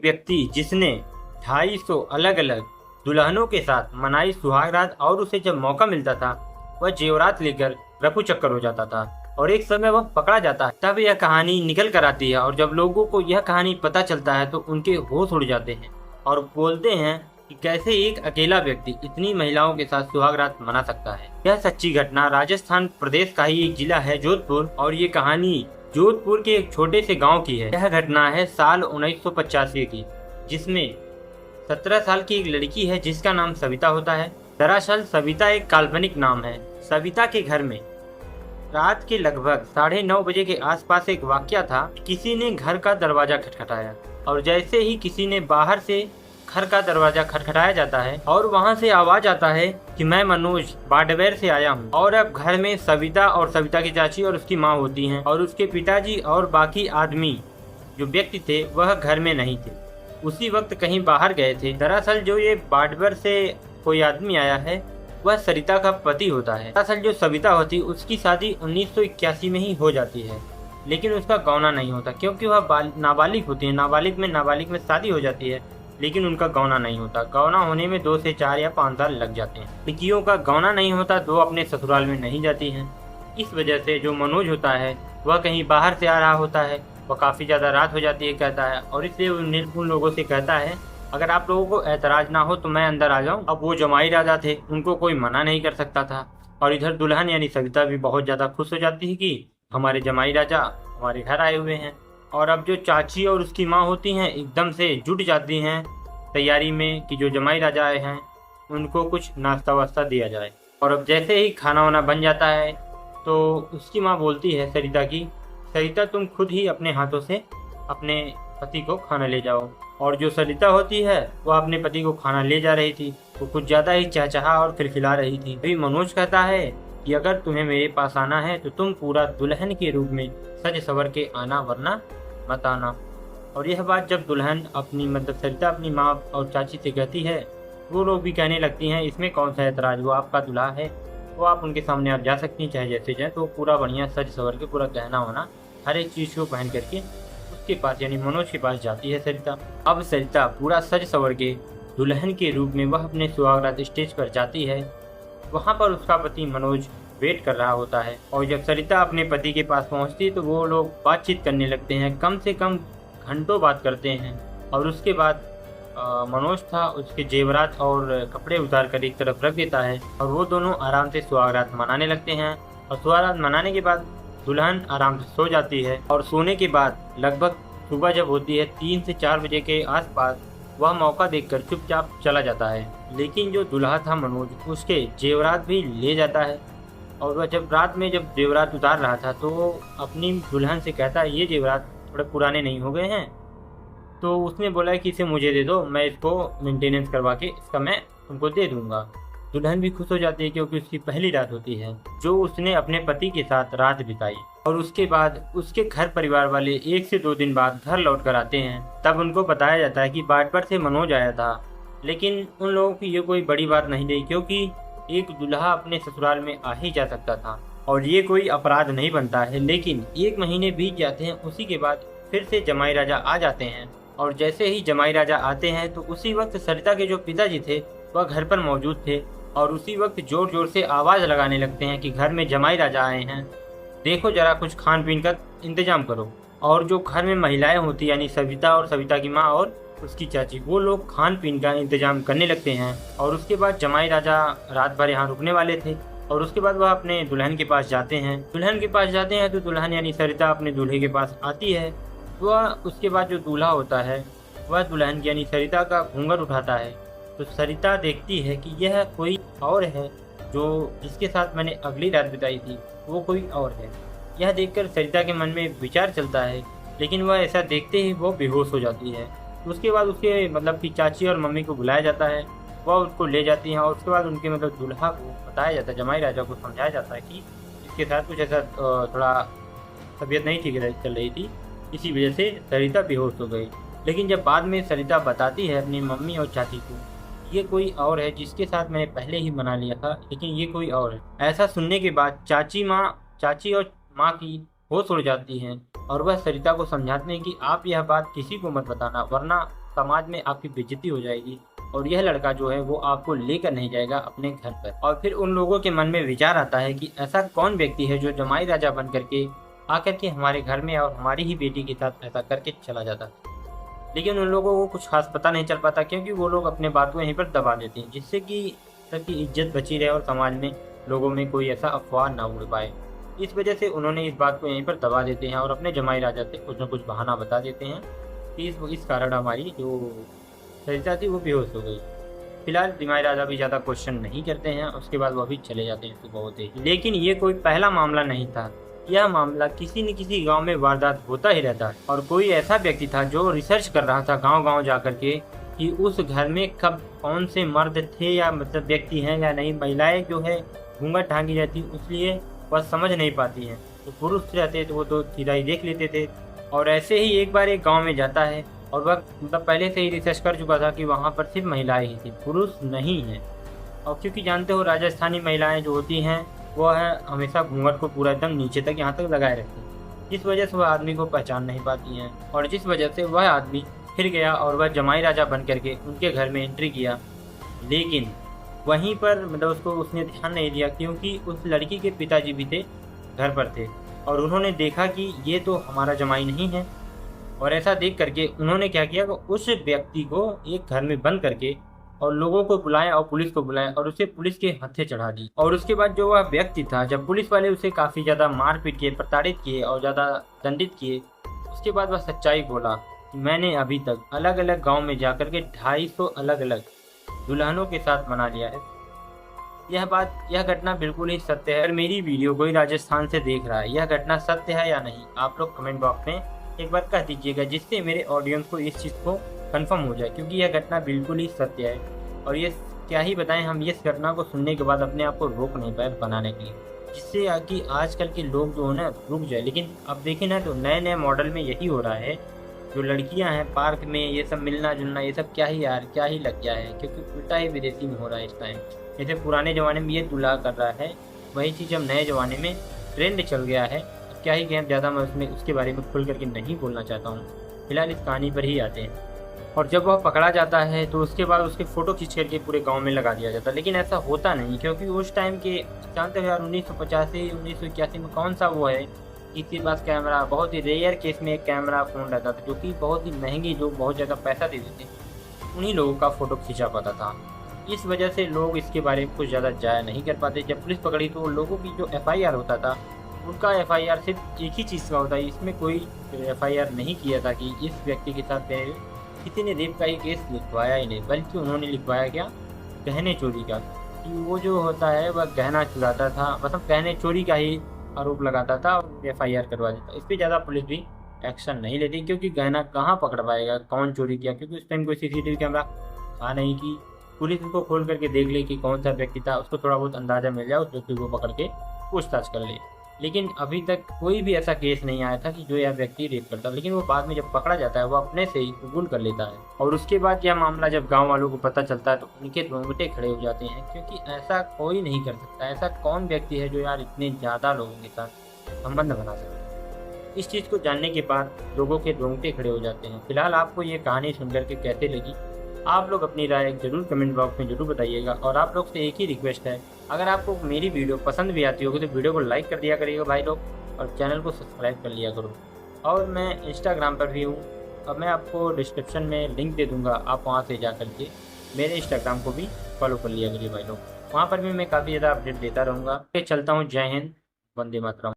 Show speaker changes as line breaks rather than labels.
व्यक्ति जिसने 250 अलग अलग दुल्हनों के साथ मनाई सुहाग रात और उसे जब मौका मिलता था वह जेवरात लेकर रफू चक्कर हो जाता था और एक समय वह पकड़ा जाता है। तब यह कहानी निकल कर आती है और जब लोगों को यह कहानी पता चलता है तो उनके होश उड़ जाते हैं और बोलते हैं कि कैसे एक अकेला व्यक्ति इतनी महिलाओं के साथ सुहाग रात मना सकता है। यह सच्ची घटना राजस्थान प्रदेश का ही एक जिला है जोधपुर और ये कहानी जोधपुर के एक छोटे से गांव की है। यह घटना है साल 1985 की, जिसमें 17 साल की एक लड़की है जिसका नाम सविता होता है। दरअसल सविता एक काल्पनिक नाम है। सविता के घर में रात के लगभग 9:30 बजे के आसपास एक वाकया था। किसी ने घर का दरवाजा खटखटाया और जैसे ही किसी ने बाहर से घर का दरवाजा खटखटाया जाता है और वहां से आवाज आता है कि मैं मनोज बाडमेर से आया हूं। और अब घर में सविता और सविता की चाची और उसकी माँ होती हैं और उसके पिताजी और बाकी आदमी जो व्यक्ति थे वह घर में नहीं थे, उसी वक्त कहीं बाहर गए थे। दरअसल जो ये बाडमेर से कोई आदमी आया है वह सरिता का पति होता है। दरअसल जो सविता होती उसकी शादी 1981 में ही हो जाती है, लेकिन उसका गौना नहीं होता क्योंकि वह नाबालिग होती है। नाबालिग में शादी हो जाती है लेकिन उनका गौना नहीं होता। गौना होने में 2 से 4 या 5 साल लग जाते हैं। लड़कियों का गौना नहीं होता तो अपने ससुराल में नहीं जाती हैं। इस वजह से जो मनोज होता है वह कहीं बाहर से आ रहा होता है। वह काफ़ी ज़्यादा रात हो जाती है कहता है और इसलिए उन लोगों से कहता है अगर आप लोगों को ऐतराज़ ना हो तो मैं अंदर आ जाऊँ। अब वो जमाई राजा थे, उनको कोई मना नहीं कर सकता था। और इधर दुल्हन यानी सविता भी बहुत ज़्यादा खुश हो जाती है कि हमारे जमाई राजा हमारे घर आए हुए हैं। और अब जो चाची और उसकी माँ होती हैं एकदम से जुट जाती हैं तैयारी में कि जो जमाई राजा आए हैं उनको कुछ नाश्ता वास्ता दिया जाए। और अब जैसे ही खाना वाना बन जाता है तो उसकी माँ बोलती है सरिता की, सरिता तुम खुद ही अपने हाथों से अपने पति को खाना ले जाओ। और जो सरिता होती है वह अपने पति को खाना ले जा रही थी, वो कुछ ज़्यादा ही चहचहा और खिलखिला रही थी। अभी मनोज कहता है कि अगर तुम्हें मेरे पास आना है तो तुम पूरा दुल्हन के रूप में सज सवर के आना, वरना मत आना। और यह बात जब दुल्हन अपनी सरिता अपनी माँ और चाची से कहती है, वो लोग भी कहने लगती हैं इसमें कौन सा ऐतराज़, वो आपका दूल्हा है, वो आप उनके सामने आप जा सकती हैं चाहे जैसे जाए। तो पूरा बढ़िया सज सवर के पूरा गहना होना हर एक चीज़ को पहन करके उसके पास यानी मनोज के पास जाती है सरिता। अब सरिता पूरा सज सवर के दुल्हन के रूप में वह अपने सुहागरात स्टेज पर जाती है। वहाँ पर उसका पति मनोज वेट कर रहा होता है और जब सरिता अपने पति के पास पहुँचती है तो वो लोग बातचीत करने लगते हैं, कम से कम घंटों बात करते हैं। और उसके बाद मनोज था उसके जेवरात और कपड़े उतार कर एक तरफ रख देता है और वो दोनों आराम से सुहागरात मनाने लगते हैं। और सुहागरात मनाने के बाद दुल्हन आराम से सो जाती है और सोने के बाद लगभग सुबह जब होती है 3 से 4 बजे के आसपास वह मौका देखकर चुपचाप चला जाता है। लेकिन जो दूल्हा था मनोज उसके जेवरात भी ले जाता है और वह जब रात में जब जेवरात उतार रहा था तो वो अपनी दुल्हन से कहता है ये जेवरात थोड़े पुराने नहीं हो गए हैं। तो उसने बोला कि इसे मुझे दे दो, मैं इसको मेंटेनेंस करवा के इसका मैं तुमको दे दूंगा। दुल्हन भी खुश हो जाती है क्योंकि उसकी पहली रात होती है जो उसने अपने पति के साथ रात बिताई। और उसके बाद उसके घर परिवार वाले 1 से 2 दिन बाद घर लौट कर आते हैं। तब उनको बताया जाता है कि बाडमेर से मनोज आया था, लेकिन उन लोगों की ये कोई बड़ी बात नहीं रही क्योंकि एक दूल्हा अपने ससुराल में आ ही जा सकता था और ये कोई अपराध नहीं बनता है। लेकिन 1 महीने बीत जाते हैं, उसी के बाद फिर से जमाई राजा आ जाते हैं। और जैसे ही जमाई राजा आते हैं तो उसी वक्त सरिता के जो पिताजी थे वह घर पर मौजूद थे और उसी वक्त जोर जोर से आवाज़ लगाने लगते हैं कि घर में जमाई राजा आए हैं, देखो जरा कुछ खान पीन का इंतजाम करो। और जो घर में महिलाएं होती यानी सविता और सविता की माँ और उसकी चाची, वो लोग खान पीन का इंतजाम करने लगते हैं। और उसके बाद जमाई राजा रात भर यहाँ रुकने वाले थे और उसके बाद वह अपने दुल्हन के पास जाते हैं। दुल्हन के पास जाते हैं तो दुल्हन यानी सरिता अपने दूल्हे के पास आती है। वह उसके बाद जो दूल्हा होता है वह दुल्हन यानी सरिता का घूंघट उठाता है तो सरिता देखती है कि यह कोई और है, जो जिसके साथ मैंने अगली रात बिताई थी वो कोई और है। यह देखकर सरिता के मन में विचार चलता है, लेकिन वह ऐसा देखते ही वो बेहोश हो जाती है। उसके बाद उसके कि चाची और मम्मी को बुलाया जाता है, वह उसको ले जाती हैं और उसके बाद उनके दूल्हा को बताया जाता है, जमाई राजा को समझाया जाता है कि इसके साथ कुछ ऐसा थोड़ा तबीयत नहीं ठीक चल रही थी, इसी वजह से सरिता बेहोश हो गई। लेकिन जब बाद में सरिता बताती है अपनी मम्मी और चाची को, ये कोई और है जिसके साथ मैंने पहले ही मना लिया था, लेकिन ये कोई और है। ऐसा सुनने के बाद चाची और माँ की होश उड़ जाती हैं और वह सरिता को समझाते हैं कि आप यह बात किसी को मत बताना, वरना समाज में आपकी बेइज्जती हो जाएगी और यह लड़का जो है वो आपको लेकर नहीं जाएगा अपने घर पर। और फिर उन लोगों के मन में विचार आता है कि ऐसा कौन व्यक्ति है जो जमाई राजा बन करके आकर के हमारे घर में और हमारी ही बेटी के साथ ऐसा करके चला जाता। लेकिन उन लोगों को कुछ खास पता नहीं चल पाता, क्योंकि वो लोग अपने बातों यहीं पर दबा देते हैं, जिससे कि सबकी इज्जत बची रहे और समाज में लोगों में कोई ऐसा अफवाह ना उड़ पाए। इस वजह से उन्होंने इस बात को यहीं पर दबा देते हैं और अपने जमाई राजा से कुछ न कुछ बहाना बता देते हैं कि इस कारण हमारी जो सरिता थी वो बेहोश हो गई। फिलहाल जमाई राजा भी ज़्यादा क्वेश्चन नहीं करते हैं, उसके बाद वो भी चले जाते हैं सुबह होते ही। लेकिन ये कोई पहला मामला नहीं था, यह मामला किसी न किसी गांव में वारदात होता ही रहता है। और कोई ऐसा व्यक्ति था जो रिसर्च कर रहा था गांव-गांव जाकर के कि उस घर में कब कौन से मर्द थे या मतलब व्यक्ति हैं या नहीं। महिलाएं जो है घूंघट ढांकी रहती, इसलिए वह समझ नहीं पाती हैं। तो पुरुष रहते तो वो तो सीधा ही देख लेते थे। और ऐसे ही एक बार एक गाँव में जाता है और वह मतलब पहले से ही रिसर्च कर चुका था कि वहाँ पर सिर्फ महिलाएं ही थी, पुरुष नहीं है। और क्योंकि जानते हो राजस्थानी महिलाएं जो होती हैं वो है हमेशा घूंघट को पूरा एकदम नीचे तक यहाँ तक लगाए रखती हैं, जिस वजह से वह आदमी को पहचान नहीं पाती हैं। और जिस वजह से वह आदमी फिर गया और वह जमाई राजा बन करके उनके घर में एंट्री किया। लेकिन वहीं पर मतलब उसने ध्यान नहीं दिया, क्योंकि उस लड़की के पिताजी भी थे, घर पर थे, और उन्होंने देखा कि ये तो हमारा जमाई नहीं है। और ऐसा देख करके उन्होंने क्या किया कि उस व्यक्ति को एक घर में बंद करके और लोगों को बुलाया और पुलिस को बुलाया और उसे पुलिस के हत्थे चढ़ा दी। और उसके बाद जो वह व्यक्ति था, जब पुलिस वाले उसे काफ़ी ज़्यादा मारपीट किए, प्रताड़ित किए और ज़्यादा दंडित किए, उसके बाद वह सच्चाई बोला कि मैंने अभी तक अलग अलग गाँव में जाकर के 250 अलग अलग दुल्हनों के साथ मना लिया है। यह घटना बिल्कुल ही सत्य है। अगर मेरी वीडियो कोई राजस्थान से देख रहा है, यह घटना सत्य है या नहीं, आप लोग कमेंट बॉक्स में एक बार कह दीजिएगा, जिससे मेरे ऑडियंस को इस चीज़ को कंफर्म हो जाए, क्योंकि यह घटना बिल्कुल ही सत्य है। और ये क्या ही बताएं, हम इस घटना को सुनने के बाद अपने आप को रोक नहीं पाए बनाने के लिए, जिससे कि आजकल के लोग जो है ना रुक जाए। लेकिन अब देखें ना तो नए नए मॉडल में यही हो रहा है। जो लड़कियां हैं पार्क में ये सब मिलना जुलना, ये सब क्या ही यार क्या ही लग गया है, क्योंकि उल्टा ही विदेशी में हो रहा है इस टाइम। जैसे पुराने ज़माने में ये दूल्हा कर रहा है, वही चीज़ अब नए ज़माने में ट्रेंड चल गया है। क्या ही गेम ज़्यादा मैं उसके बारे में खुल करके नहीं बोलना चाहता हूँ। फिलहाल इस कहानी पर ही आते हैं। और जब वह पकड़ा जाता है तो उसके बाद उसके फ़ोटो खींच करके पूरे गांव में लगा दिया जाता है। लेकिन ऐसा होता नहीं, क्योंकि उस टाइम के जानते हो यार 1985 1981 में कौन सा वो है किसी के पास कैमरा, बहुत ही रेयर केस में एक कैमरा फ़ोन रहता था, जो कि बहुत ही महंगी, जो बहुत ज़्यादा पैसा देते थे, उन्हीं लोगों का फ़ोटो खींचा पाता था। इस वजह से लोग इसके बारे में कुछ ज़्यादा जाया नहीं कर पाते। जब पुलिस पकड़ी तो लोगों की जो FIR होता था, उनका FIR सिर्फ एक ही चीज़ का होता है, इसमें कोई FIR नहीं किया था कि इस व्यक्ति के साथ किसी ने रेप का ही केस लिखवाया ही नहीं, बल्कि उन्होंने लिखवाया क्या, गहने चोरी का। कि वो जो होता है वह गहना चुराता था, मतलब गहने चोरी का ही आरोप लगाता था और FIR करवा देता। इस पर ज़्यादा पुलिस भी एक्शन नहीं लेती, क्योंकि गहना कहाँ पकड़ पाएगा, कौन चोरी किया, क्योंकि उस टाइम कोई CCTV कैमरा था नहीं कि पुलिस उसको खोल करके देख ले कि कौन सा व्यक्ति था, उसको थोड़ा बहुत अंदाज़ा मिल जाए, उस व्यक्ति को पकड़ के पूछताछ कर ले। लेकिन अभी तक कोई भी ऐसा केस नहीं आया था कि जो यह व्यक्ति रेप करता। लेकिन वो बाद में जब पकड़ा जाता है वो अपने से ही कबूल कर लेता है। और उसके बाद यह मामला जब गांव वालों को पता चलता है तो उनके रोंगटे खड़े हो जाते हैं, क्योंकि ऐसा कोई नहीं कर सकता। ऐसा कौन व्यक्ति है जो यार इतने ज़्यादा लोगों के साथ संबंध बना सकता है। इस चीज़ को जानने के बाद लोगों के रोंगटे खड़े हो जाते हैं। फिलहाल आपको ये कहानी सुनकर के कैसे लगी, आप लोग अपनी राय जरूर कमेंट बॉक्स में जरूर बताइएगा। और आप लोग से एक ही रिक्वेस्ट है, अगर आपको मेरी वीडियो पसंद भी आती होगी तो वीडियो को लाइक कर दिया करिएगा भाई लोग, और चैनल को सब्सक्राइब कर लिया करो। और मैं इंस्टाग्राम पर भी हूँ, और मैं आपको डिस्क्रिप्शन में लिंक दे दूँगा, आप वहाँ से जा कर के मेरे इंस्टाग्राम को भी फॉलो कर लिया करिए भाई लोग। वहाँ पर भी मैं काफ़ी ज़्यादा अपडेट देता रहूँगा। चलता हूँ, जय हिंद, वंदे मातरम।